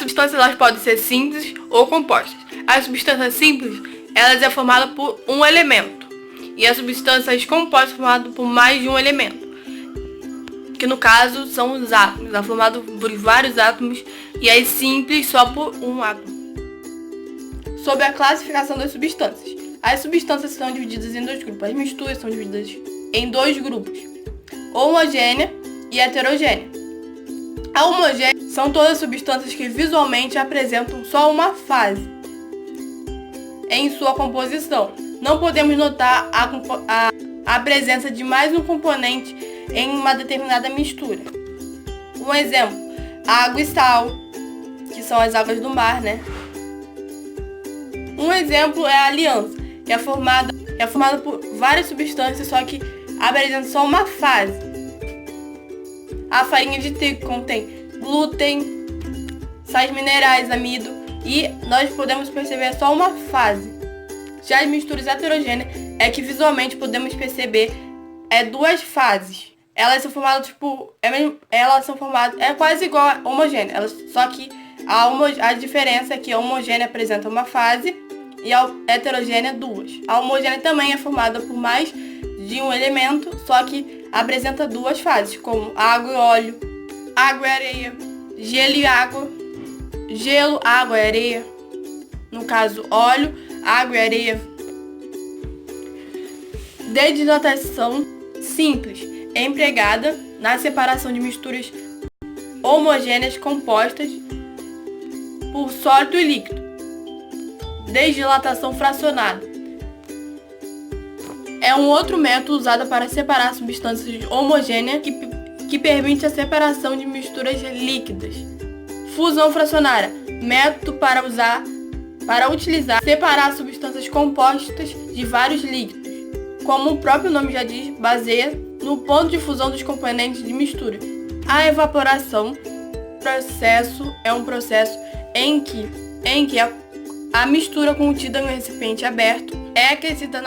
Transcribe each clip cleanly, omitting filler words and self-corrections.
substâncias elas podem ser simples ou compostas. As substâncias simples, elas é formada por um elemento. E as substâncias compostas são formadas por mais de um elemento. Que no caso são os átomos, é formado por vários átomos, e as simples só por um átomo. Sobre a classificação das substâncias. As substâncias são divididas em dois grupos. As misturas são divididas em dois grupos: homogênea e heterogênea. A homogênea são todas as substâncias que visualmente apresentam só uma fase em sua composição. Não podemos notar a presença de mais um componente em uma determinada mistura. Um exemplo: água e sal, que são as águas do mar, né? Um exemplo é a aliança, que é formada por várias substâncias, só que apresenta só uma fase. A farinha de trigo contém glúten, sais minerais, amido, e nós podemos perceber só uma fase. Já as misturas heterogêneas é que visualmente podemos perceber duas fases. Elas são formadas é quase igual a homogênea, só que a diferença é que a homogênea apresenta uma fase e a heterogênea duas. A homogênea também é formada por mais de um elemento, só que apresenta duas fases, como água e óleo, água e areia, gelo e água, gelo, água e areia, no caso óleo, água e areia. Desidratação simples é empregada na separação de misturas homogêneas compostas por sólido e líquido. Desdilatação fracionada é um outro método usado para separar substâncias homogêneas que permite a separação de misturas líquidas. Fusão fracionária, método para separar substâncias compostas de vários líquidos. Como o próprio nome já diz, baseia no ponto de fusão dos componentes de mistura. A evaporação é um processo em que a mistura contida em um recipiente aberto é aquecida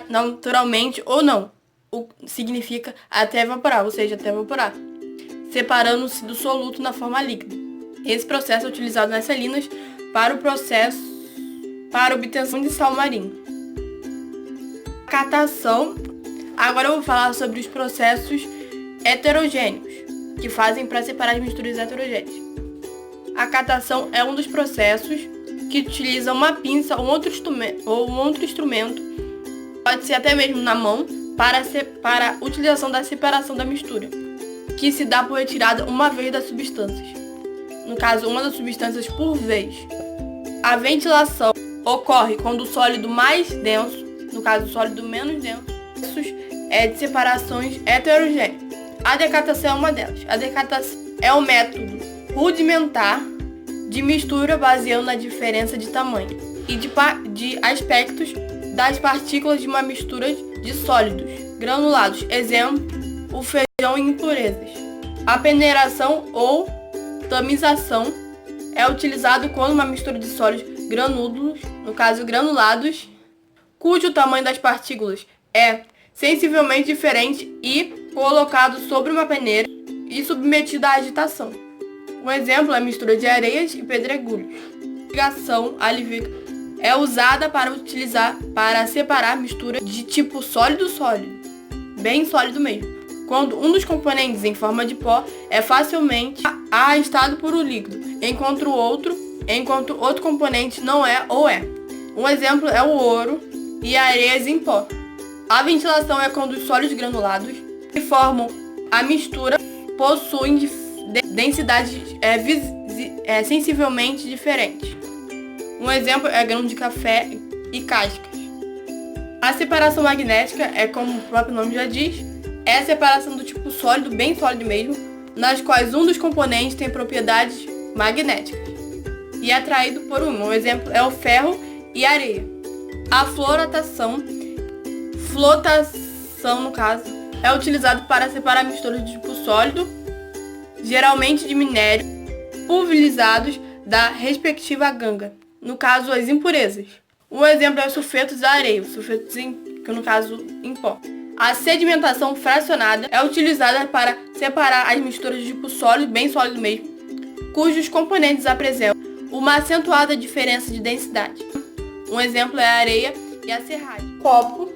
naturalmente ou não, o que significa até evaporar, ou seja, até evaporar, separando-se do soluto na forma líquida. Esse processo é utilizado nas salinas para obtenção de sal marinho. Catação. Agora eu vou falar sobre os processos heterogêneos, que fazem para separar as misturas heterogêneas. A catação é um dos processos que utiliza uma pinça ou um outro instrumento, pode ser até mesmo na mão, para a utilização da separação da mistura, que se dá por retirada uma vez das substâncias. No caso, uma das substâncias por vez. A ventilação ocorre quando o sólido mais denso, no caso o sólido menos denso, é de separações heterogêneas. A decatação é uma delas. A decatação é um método rudimentar de mistura baseado na diferença de tamanho e de aspectos das partículas de uma mistura de sólidos granulados. Exemplo, o feijão em impurezas. A peneiração ou tamização é utilizado quando uma mistura de sólidos granulos, no caso granulados, cujo tamanho das partículas é sensivelmente diferente e colocado sobre uma peneira e submetido à agitação. Um exemplo é a mistura de areias e pedregulhos. A ligação alívica é usada para separar mistura de tipo sólido-sólido, bem sólido mesmo, quando um dos componentes em forma de pó é facilmente arrastado por um líquido, enquanto outro componente não é ou é. Um exemplo é o ouro e areias em pó. A ventilação é quando os sólidos granulados que formam a mistura possuem densidades sensivelmente diferentes. Um exemplo é grão de café e cascas. A separação magnética é, como o próprio nome já diz, é a separação do tipo sólido, bem sólido mesmo, nas quais um dos componentes tem propriedades magnéticas e é atraído por um. Um exemplo é o ferro e a areia. A flotação, no caso, é utilizado para separar misturas de tipo sólido, geralmente de minério, pulverizados da respectiva ganga, no caso as impurezas. Um exemplo é os sulfetos da areia, sulfetos no caso em pó. A sedimentação fracionada é utilizada para separar as misturas de tipo sólido, bem sólido mesmo, cujos componentes apresentam uma acentuada diferença de densidade. Um exemplo é a areia e a serragem. Copo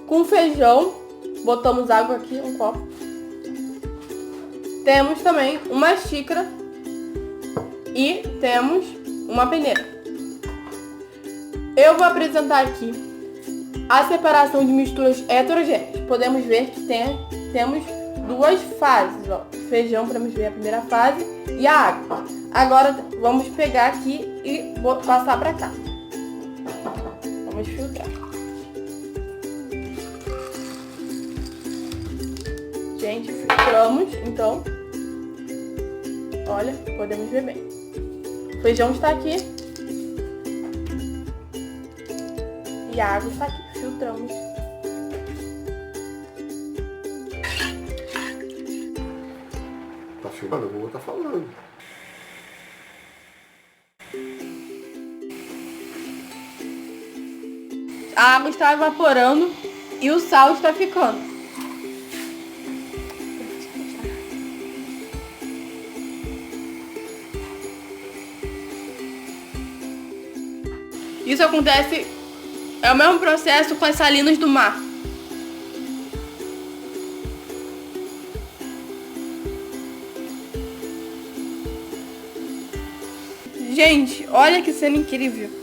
com feijão, botamos água aqui, um copo. Temos também uma xícara e temos uma peneira. Eu vou apresentar aqui a separação de misturas heterogêneas. Podemos ver que temos duas fases, ó. O feijão, podemos ver a primeira fase, e a água. Agora vamos pegar aqui e passar para cá. Vamos filtrar. Gente, filtramos, então. Olha, podemos ver bem. O feijão está aqui. E a água está aqui. Filtramos. Tá filmando? Eu vou estar falando. A água está evaporando e o sal está ficando. Isso acontece, é o mesmo processo com as salinas do mar. Gente, olha que cena incrível.